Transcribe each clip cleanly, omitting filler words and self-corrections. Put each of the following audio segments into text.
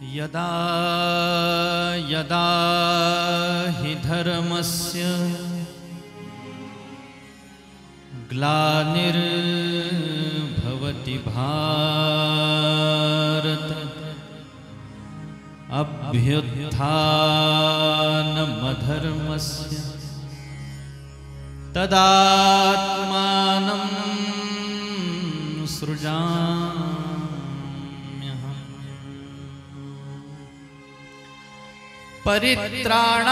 यदा यदा हि धर्मस्य ग्लानिर्भवति भारत अभ्युत्थानमधर्मस्य तदात्मानं सृजाम्यहम्। परित्राणाय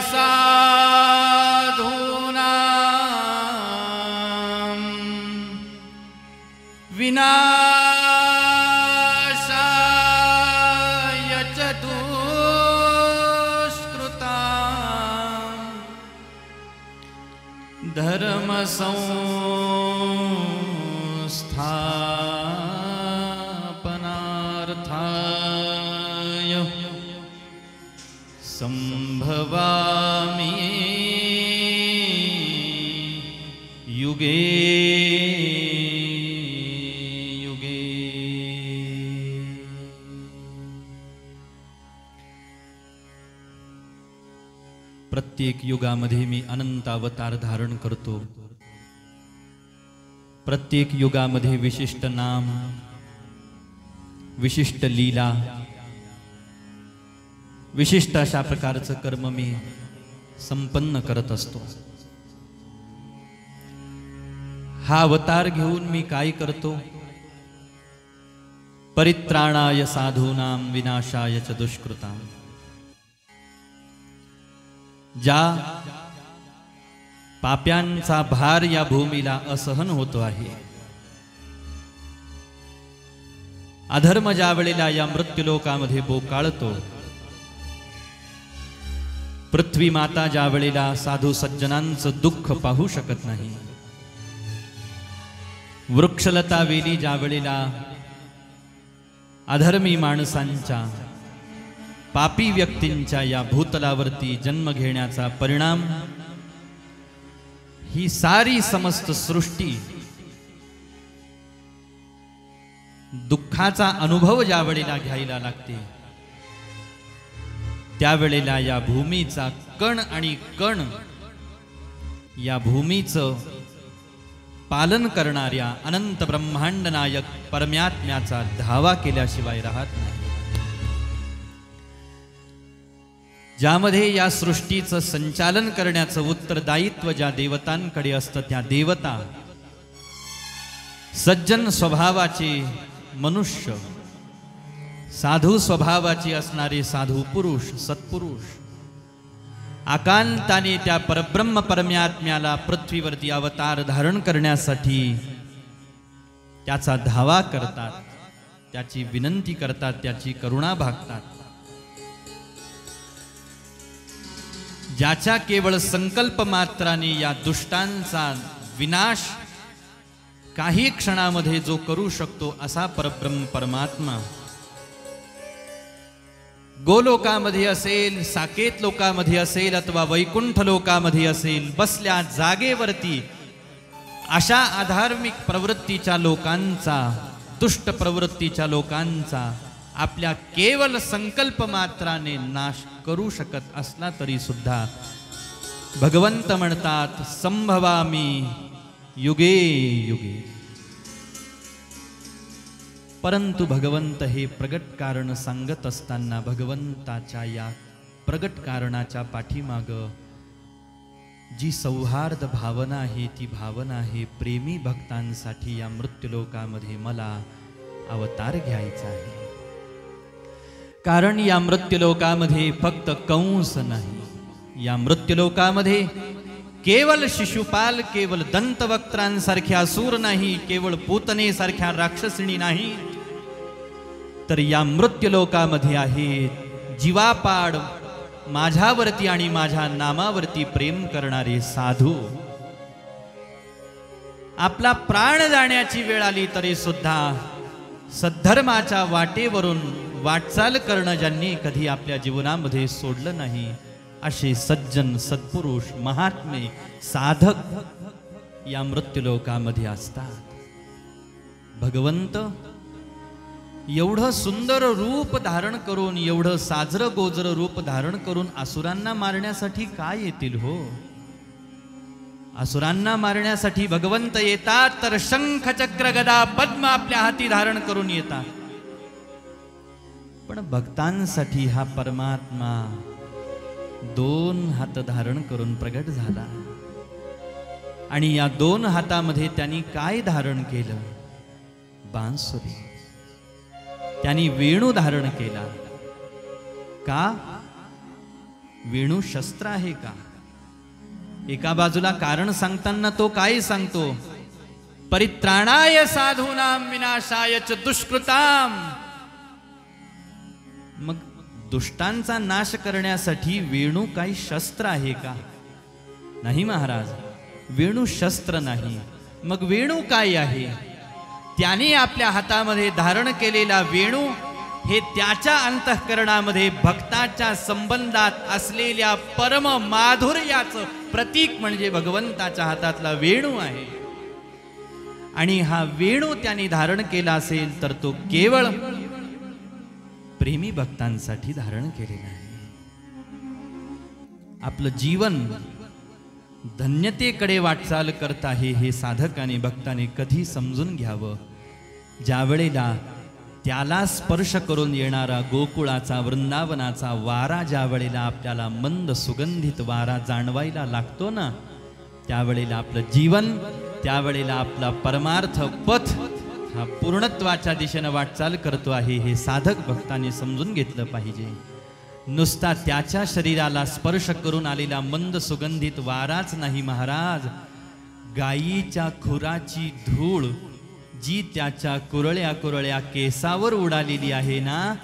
साधूनां विनाशाय च दुष्कृतां धर्मसंस्थापनार्थाय संभवामि युगे युगे। प्रत्येक युगामध्ये मी अनंत अवतार धारण करतो। प्रत्येक युगामध्ये विशिष्ट नाम, विशिष्ट लीला, विशिष्ट अशा प्रकारचं कर्म मी संपन्न करत असतो। हा अवतार घेऊन मी काय करतो? परित्राणाय साधूनां विनाशाय च दुष्कृतां। ज्या पाप्यांचा भार या भूमीला असहन होतो आहे, अधर्म ज्या वेळेला या मृत्यूलोकामध्ये बोकाळतो, पृथ्वी माता ज्या वेळेला साधू सज्जनांचं दुःख पाहू शकत नाही, वृक्षलता वेली ज्या वेळेला अधर्मी माणसांच्या, पापी व्यक्तींच्या या भूतलावरती जन्म घेण्याचा परिणाम ही सारी समस्त सृष्टी दुःखाचा अनुभव ज्या वेळेला घ्यायला लागते, त्यावेळेला या भूमीचा कण आणि कण, या भूमीचं पालन करणाऱ्या अनंत ब्रह्मांड नायक परमात्म्याचा धावा केल्याशिवाय राहत नाही। ज्यामध्ये या सृष्टीचं संचालन करण्याचं उत्तरदायित्व ज्या देवतांकडे असतं, त्या देवता सज्जन स्वभावाचे मनुष्य, साधू स्वभावाचे असणारे साधू पुरुष, सत्पुरुष आकांताने त्या परब्रह्म परमात्म्याला पृथ्वीवरती अवतार धारण करण्यासाठी त्याचा धावा करतात, त्याची विनंती करतात, त्याची करुणा भागतात। ज्याच्या केवळ संकल्प मात्राने या दुष्टांचा विनाश काही क्षणामध्ये जो करू शकतो, असा परब्रह्म परमात्मा गोलोकामध्ये असेल, साकेत लोकामध्ये असेल अथवा वैकुंठ लोकामध्ये असेल, बसल्या जागेवरती अशा अधार्मिक प्रवृत्तीच्या लोकांचा, दुष्ट प्रवृत्तीच्या लोकांचा आपल्या केवळ संकल्प मात्राने नाश करू शकत असला तरी सुद्धा भगवंत म्हणतात, संभवामी युगे युगे। परंतु भगवंत हे प्रगट कारण सांगत असताना भगवंताच्या या प्रगट कारणाच्या पाठीमाग जी सौहार्द भावना आहे, ती भावना आहे प्रेमी भक्तांसाठी या मृत्यूलोकामध्ये मला अवतार घ्यायचा आहे। कारण या मृत्यूलोकामध्ये फक्त कंस नाही, या मृत्यूलोकामध्ये केवळ शिशुपाल, केवळ दंतवक्त्रांसारख्या असुर नाही, केवळ पूतनेसारख्या राक्षसिणी नाही, तर या मृत्यूलोकामध्ये आहेत जीवापाड माझ्यावरती आणि माझ्या नामावरती प्रेम करणारे साधू। आपला प्राण जाण्याची वेळ आली तरी सुद्धा सद्धर्माच्या वाटेवरून वाटचाल करणं ज्यांनी कधी आपल्या जीवनामध्ये सोडलं नाही, असे सज्जन, सत्पुरुष, महात्मे, साधक या मृत्यूलोकामध्ये असतात। भगवंत एवढं सुंदर रूप धारण करून, एवढं साजरं गोजरं रूप धारण करून असुरांना मारण्यासाठी काय येतील हो? असुरांना मारण्यासाठी भगवंत येतात तर शंख चक्र गदा पद्म आपल्या हाती धारण करून येतात. पण भक्तांसाठी हा परमात्मा 2 हात धारण करून प्रगट झाला. आणि या 2 हातामध्ये त्यांनी काय धारण केलं? बांसुरी. त्यांनी वेणू धारण केला. का? वेणू शस्त्र आहे का? एका बाजूला कारण सांगताना तो काय सांगतो? परित्राणाय साधूनां विनाशाय च दुष्कृताम. मग दुष्टांचा नाश करण्यासाठी वेणू काही शस्त्र आहे का? नाही महाराज, वेणू शस्त्र नाही. मग वेणू काय आहे? त्याने आपल्या हातामध्ये धारण केलेला वेणू हे त्याच्या अंतःकरणामध्ये भक्ताच्या संबंधात असलेल्या परम माधुर्याचं प्रतीक म्हणजे भगवंताच्या हातातला वेणू आहे. आणि हा वेणू त्याने धारण केला असेल तर तो केवळ प्रेमी भक्तांसाठी धारण केलेला आहे. आपलं जीवन धन्यतेकडे वाटचाल करत आहे हे साधकाने भक्ताने कधी समजून घ्यावं. ज्या वेळेला त्याला स्पर्श करून येणारा गोकुळाचा वृंदावनाचा वारा ज्या वेळेला आपल्याला मंद सुगंधित वारा जाणवायला लागतो ना, त्यावेळेला आपलं जीवन, त्यावेळेला आपला परमार्थ पथ हा पूर्णत्वाच्या दिशेनं वाटचाल करतो आहे हे साधक भक्ताने समजून घेतलं पाहिजे. नुसता त्याच्या शरीराला स्पर्श करून आलेला मंद सुगंधित वाराच नाही महाराज, गायीच्या खुराची धूळ जी त्याच्या कुरळ्या कुरळ्या केसावर उडालेली आहे ना,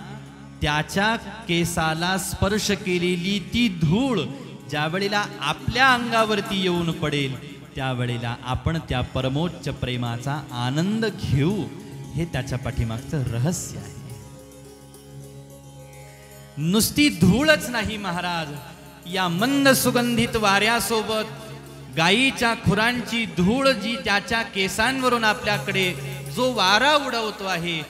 त्याच्या केसाला स्पर्श केलेली ती धूळ ज्या वेळेला आपल्या अंगावरती येऊन पडेल त्यावेळेला आपण त्या परमोच्च प्रेमाचा आनंद घेऊ. हे त्याच्या पाठीमागचं रहस्य आहे. नुसती धूळच नाही महाराज, या मंद सुगंधित वाऱ्यासोबत गायीच्या खुरांची धूळ जी त्याच्या केसांवरून आपल्याकडे जो वारा उडवतो आहे,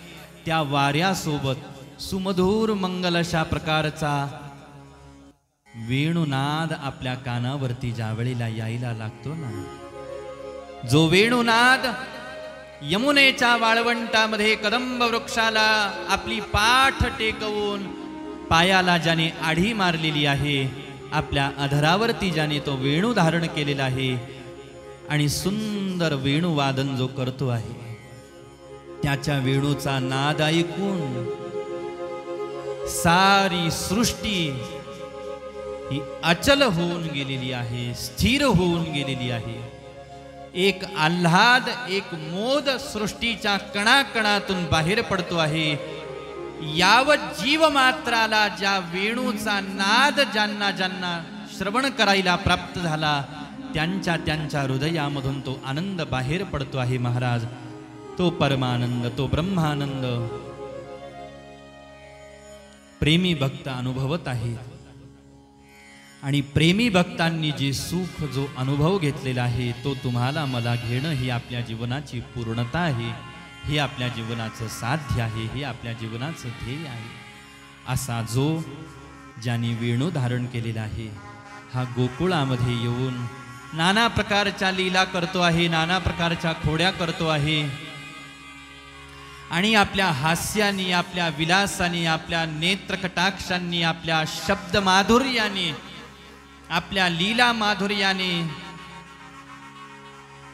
त्या वाऱ्यासोबत सुमधुर मंगल अशा प्रकारचा वेणुनाद आपल्या कानावरती ज्या वेळेला यायला लागतो ना, जो वेणुनाद यमुनेच्या वाळवंटामध्ये कदंब वृक्षाला आपली पाठ टेकवून पायाला ज्याने आढी मारलेली आहे, आपल्या अधरावरती ज्याने तो वेणू धारण केलेला आहे आणि सुंदर वेणुवादन जो करतो आहे, त्याच्या वेणूचा नाद ऐकून सारी सृष्टी ही अचल होऊन गेलेली आहे, स्थिर होऊन गेलेली आहे. एक आल्हाद, एक मोद सृष्टीच्या कणाकणातून बाहेर पडतो आहे. यावत जीव मात्राला ज्या वेणूचा नाद ज्यांना ज्यांना श्रवण करायला प्राप्त झाला त्यांच्या त्यांच्या हृदयामधून तो आनंद बाहेर पडतो आहे महाराज. तो परमानंद, तो ब्रह्मानंद प्रेमी भक्त अनुभवत आहे. आणि प्रेमी भक्तांनी जे सुख जो अनुभव घेतलेला आहे तो तुम्हाला मला घेणं ही आपल्या जीवनाची पूर्णता आहे, हे आपल्या जीवनाचं साध्य आहे, हे आपल्या जीवनाचं ध्येय आहे. असा जो ज्याने वेणू धारण केलेला आहे, हा गोकुळामध्ये येऊन नाना प्रकारच्या लीला करतो आहे, नाना प्रकारच्या खोड्या करतो आहे. आणि आपल्या हास्याने, आपल्या विलासाने, आपल्या नेत्रकटाक्षांनी, आपल्या शब्द माधुर्याने, आपल्या लीला माधुर्याने,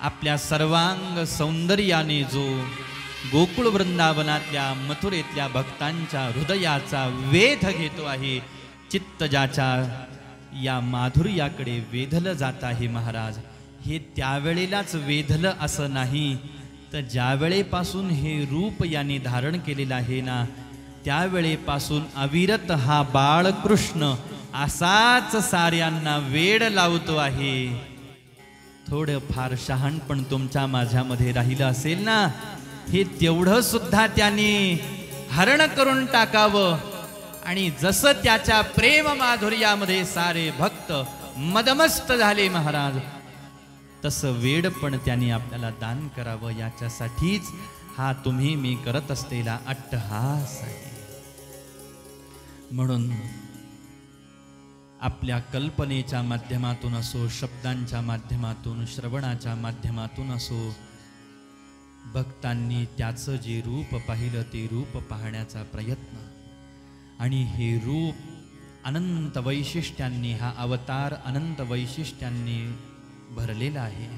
आपल्या सर्वांग सौंदर्याने जो गोकुळ वृंदावनातल्या मथुरेतल्या भक्तांच्या हृदयाचा वेध घेतो आहे, चित्त ज्याच्या या माधुर्याकडे वेधलं जात आहे महाराज, हे त्यावेळेलाच वेधलं असं नाही, तर ज्या वेळेपासून हे रूप याने धारण केलेलं आहे ना, त्यावेळेपासून अविरत हा बाळकृष्ण असाच साऱ्यांना वेड लावतो आहे. थोडं फार शहाणपण तुमच्या माझ्यामध्ये राहिलं असेल ना, हे तेवढं सुद्धा त्याने हरण करून टाकावं. आणि जसं त्याच्या प्रेम माधुर्यामध्ये सारे भक्त मदमस्त झाले महाराज, तसं वेड पण त्यांनी आपल्याला दान करावं. याच्यासाठीच हा तुम्ही मी करत असलेला अट्टहास आहे. म्हणून आपल्या कल्पनेच्या माध्यमातून असो, शब्दांच्या माध्यमातून, श्रवणाच्या माध्यमातून असो, भक्तांनी त्याचं जे रूप पाहिलं ते रूप पाहण्याचा प्रयत्न, आणि हे रूप अनंत वैशिष्ट्यांनी, हा अवतार अनंत वैशिष्ट्यांनी भरलेला आहे.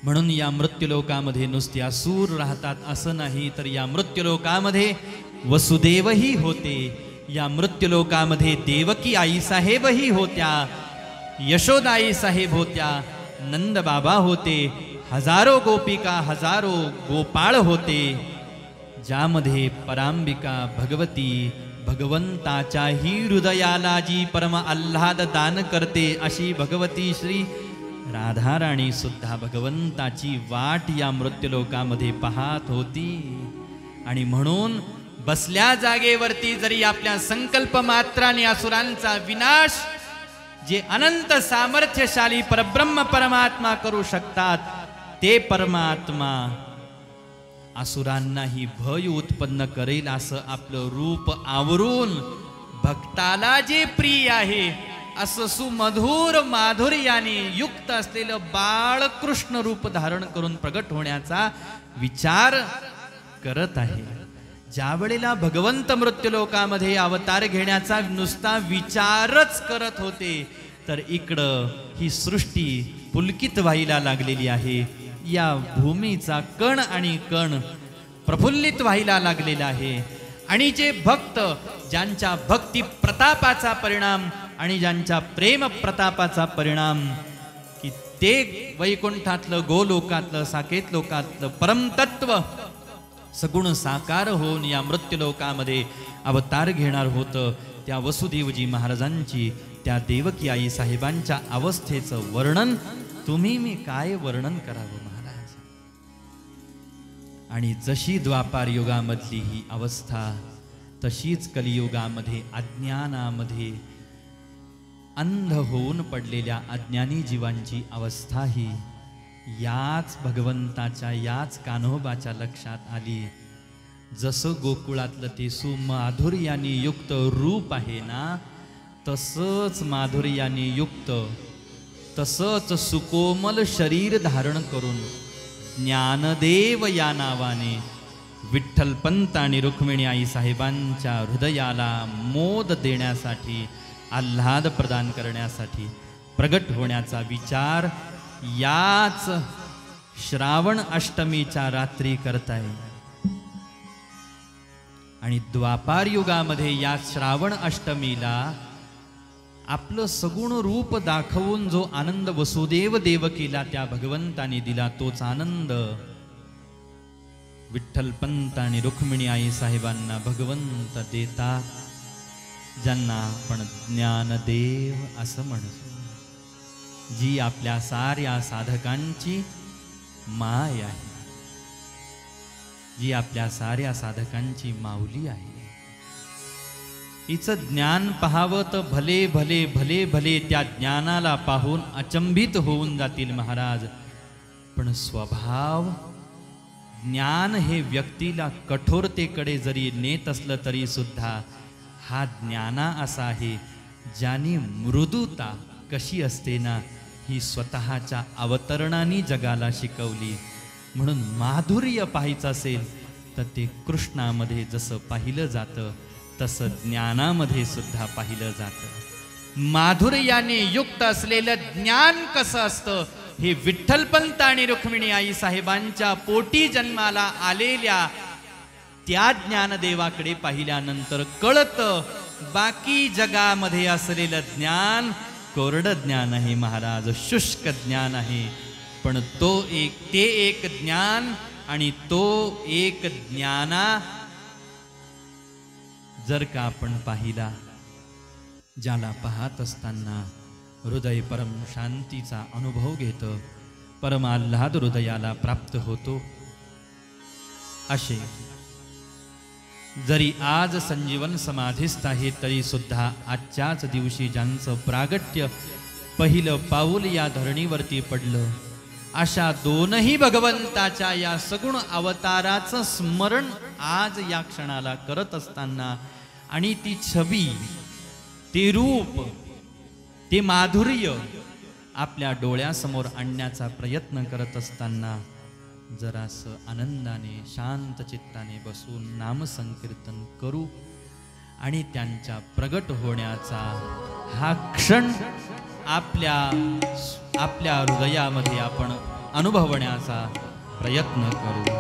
म्हणून या मृत्यूलोकामध्ये नुसते असुर राहतात असं नाही, तर या मृत्यूलोकामध्ये वसुदेवही होते, या मृत्यूलोकामध्ये देवकी आई साहेबही होत्या, यशोदाई साहेब होत्या, नंद बाबा होते, हजारो गोपिका, हजारो गोपाळ होते, ज्यामध्ये परांबिका भगवती भगवंताच्याही हृदयाला जी परम आल्हाद दान करते अशी भगवती श्री राधाराणी सुद्धा भगवंताची वाट या मृत्यूलोकामध्ये पाहत होती. आणि म्हणून बसल्या जागेवरती जरी आपल्या संकल्प मात्राने असुरांचा विनाश जे अनंत सामर्थ्यशाली परब्रह्म परमात्मा करू शकतात, ते परमात्मा असुरांनाही भय उत्पन्न करेल असं आपलं रूप आवरून भक्ताला जे प्रिय आहे असं सुमधुर माधुर्याने युक्त असलेलं बाळकृष्ण रूप धारण करून प्रगट होण्याचा विचार करत आहे. ज्या वेळेला भगवंत मृत्यूलोकामध्ये अवतार घेण्याचा नुसता विचारच करत होते, तर इकडं ही सृष्टी पुलकित व्हायला लागलेली आहे. या भूमीचा कण आणि कण प्रफुल्लित व्हायला लागलेला आहे. आणि जे भक्त, ज्यांच्या भक्ती प्रतापाचा परिणाम आणि ज्यांच्या प्रेम प्रतापाचा परिणाम, की ते वैकुंठातलं, गोलोकातलं, साकेत लोकातलं परमतत्व सगुण साकार होऊन या मृत्यूलोकामध्ये अवतार घेणार होतं, त्या वसुदेवजी महाराजांची, त्या देवकी आई साहेबांच्या अवस्थेचं वर्णन तुम्ही मी काय वर्णन करावं महाराज. आणि जशी द्वापार युगामधली ही अवस्था, तशीच कलियुगामध्ये अज्ञानामध्ये अंध होऊन पडलेल्या अज्ञानी जीवांची अवस्था ही याच भगवंताच्या, याच कान्होबाच्या लक्षात आली. जसं गोकुळातलं ते सुमाधुर्याने युक्त रूप आहे ना, तसंच माधुर्याने युक्त, तसंच सुकोमल शरीर धारण करून ज्ञानदेव या नावाने विठ्ठलपंत आणि रुक्मिणी आई साहेबांच्या हृदयाला मोद देण्यासाठी, आल्हाद प्रदान करण्यासाठी प्रगट होण्याचा विचार याच श्रावण अष्टमीच्या रात्री करताय. आणि द्वापार युगामध्ये या श्रावण अष्टमीला आपलं सगुण रूप दाखवून जो आनंद वसुदेव देवकीला त्या भगवंताने दिला, तोच आनंद विठ्ठलपंत आणि रुक्मिणी आई साहेबांना भगवंत देतात, ज्यांना आपण ज्ञानदेव असं म्हणतो, जी आपल्या साऱ्या साधकांची माय आहे, जी आपल्या साऱ्या साधकांची माऊली आहे. हिचं ज्ञान पाहावं तर भले भले भले भले त्या ज्ञानाला पाहून अचंबित होऊन जातील महाराज. पण स्वभाव ज्ञान हे व्यक्तीला कठोरतेकडे जरी नेत असलं तरी सुद्धा हा ज्ञाना असा आहे, ज्याने मृदुता कशी असते ना, ही स्वतःच्या अवतरणाने जगाला शिकवली. म्हणून माधुर्य पाहायचं असेल तर ते कृष्णामध्ये जसं पाहिलं जातं, तसं ज्ञानामध्ये सुद्धा पाहिलं जातं. माधुर्याने युक्त असलेलं ज्ञान कसं असतं हे विठ्ठलपंत आणि रुक्मिणी आई साहेबांच्या पोटी जन्माला आलेल्या त्या ज्ञानदेवाकडे पाहिल्यानंतर कळतं. बाकी जगामध्ये असलेलं ज्ञान कोरडं ज्ञान आहे महाराज, शुष्क ज्ञान आहे. पण ते एक ज्ञान आणि तो एक ज्ञाना जर का आपण पाहिला, ज्याला पाहत असताना हृदय परम शांतीचा अनुभव घेतं, परम आल्हाद हृदयाला प्राप्त होतो. असे जरी आज संजीवन समाधीस्थ आहे तरी सुद्धा आजच्याच दिवशी ज्यांचं प्रागट्य पहिलं पाऊल या धरणीवरती पडलं, अशा दोनही भगवंताच्या या सगुण अवताराचं स्मरण आज या क्षणाला करत असताना आणि ती छबी, ते रूप, ते माधुर्य आपल्या डोळ्यासमोर आणण्याचा प्रयत्न करत असताना जरासं आनंदाने शांत चित्ताने बसून नामसंकीर्तन करू आणि त्यांच्या प्रगट होण्याचा हा क्षण आपल्या हृदयामध्ये आपण अनुभवण्याचा प्रयत्न करू.